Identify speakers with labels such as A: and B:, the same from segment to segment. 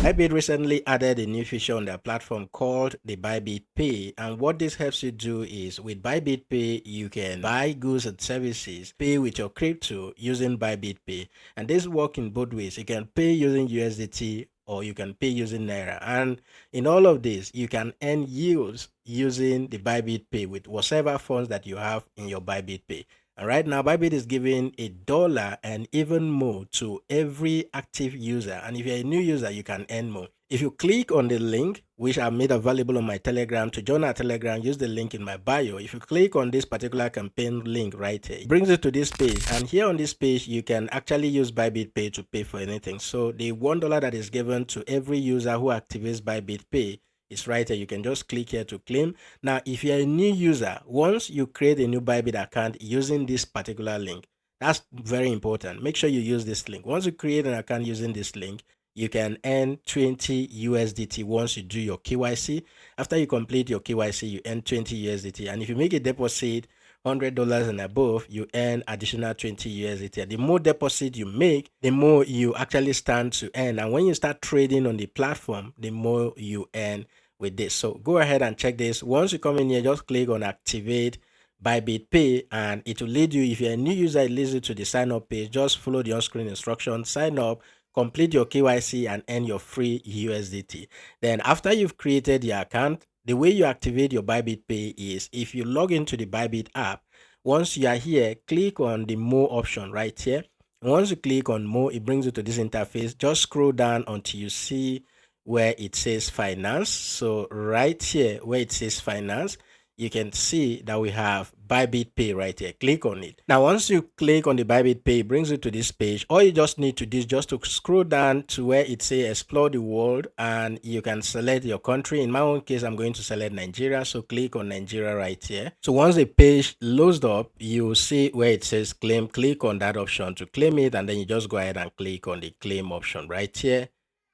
A: Bybit recently added a new feature on their platform called the Bybit Pay, and what this helps you do is with Bybit Pay you can buy goods and services, pay with your crypto using Bybit Pay, and this works in both ways. You can pay using USDT or you can pay using Naira, and in all of this you can earn yields using the Bybit Pay with whatever funds that you have in your Bybit Pay. And right now, Bybit is giving $1 and even more to every active user. And if you're a new user, you can earn more. If you click on the link, which I made available on my Telegram, to join our Telegram, use the link in my bio. If you click on this particular campaign link right here, it brings you to this page. And here on this page, you can actually use Bybit Pay to pay for anything. So the $1 that is given to every user who activates Bybit Pay, it's right here. You can just click here to claim. Now, if you're a new user, once you create a new Bybit account using this particular link, that's very important. Make sure you use this link. Once you create an account using this link, you can earn 20 USDT once you do your KYC. After you complete your KYC, you earn 20 USDT. And if you make a deposit $100 and above, you earn additional 20 USDT. The more deposit you make, the more you actually stand to earn. And when you start trading on the platform, the more you earn with this. So go ahead and check this. Once you come in here, just click on activate Bybit Pay and it will lead you. If you're a new user, it leads you to the sign up page. Just follow the on-screen instructions, sign up, complete your KYC and earn your free USDT. Then after you've created your account, the way you activate your Bybit Pay is if you log into the Bybit app. Once you are here, click on the more option right here. Once you click on more, it brings you to this interface. Just scroll down until you see where it says finance. So right here where it says finance, you can see that we have Bybit Pay right here. Click on it. Now, once you click on the Bybit Pay, it brings you to this page. All you just need to do is just to scroll down to where it says explore the world and you can select your country. In my own case, I'm going to select Nigeria. So click on Nigeria right here. So once the page loads up, you see where it says claim. Click on that option to claim it. And then you just go ahead and click on the claim option right here.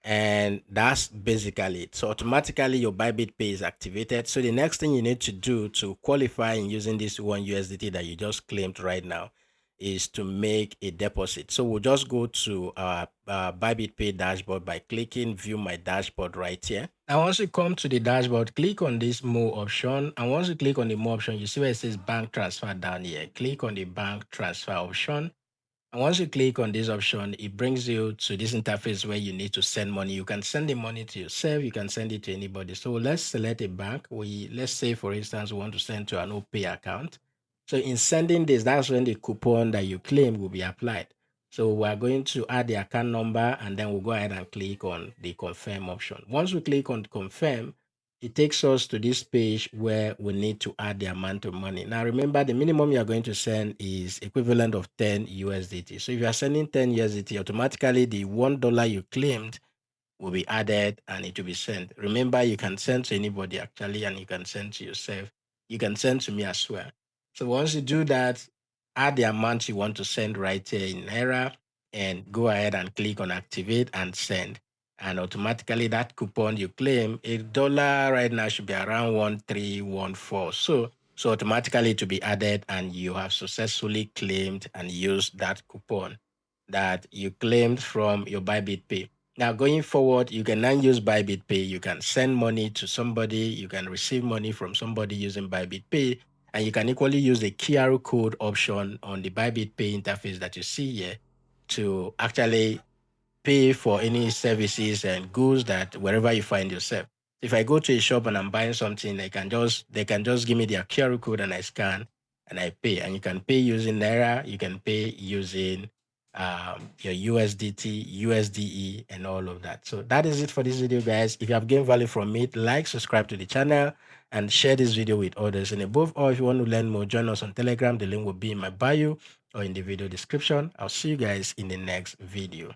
A: And that's basically it. So automatically your Bybit Pay is activated. So the next thing you need to do to qualify in using this one USDT that you just claimed right now is to make a deposit. So we'll just go to our Bybit Pay dashboard by clicking view my dashboard right here. Now once you come to the dashboard, click on this more option, and once you click on the more option, you see where it says bank transfer down here. Click on the bank transfer option. And once you click on this option, it brings you to this interface where you need to send money. You can send the money to yourself. You can send it to anybody. So let's select a bank. Let's say, for instance, we want to send to an OPay account. So in sending this, that's when the coupon that you claim will be applied. So we're going to add the account number and then we'll go ahead and click on the confirm option. Once we click on confirm, it takes us to this page where we need to add the amount of money. Now, remember, the minimum you're going to send is equivalent of 10 USDT. So if you're sending 10 USDT, automatically the $1 you claimed will be added and it will be sent. Remember, you can send to anybody actually, and you can send to yourself. You can send to me as well. So once you do that, add the amount you want to send right here in Naira and go ahead and click on activate and send. And automatically that coupon you claim, $1 right now should be around 1314. So automatically to be added and you have successfully claimed and used that coupon that you claimed from your Bybit Pay. Now going forward, you can now use Bybit Pay. You can send money to somebody, you can receive money from somebody using Bybit Pay, and you can equally use the QR code option on the Bybit Pay interface that you see here to actually pay for any services and goods that wherever you find yourself. If I go to a shop and I'm buying something, they can just give me their QR code and I scan and I pay. And you can pay using Naira, you can pay using your USDT, USDE, and all of that. So that is it for this video, guys. If you have gained value from it, like, subscribe to the channel, and share this video with others. And above all, if you want to learn more, join us on Telegram. The link will be in my bio or in the video description. I'll see you guys in the next video.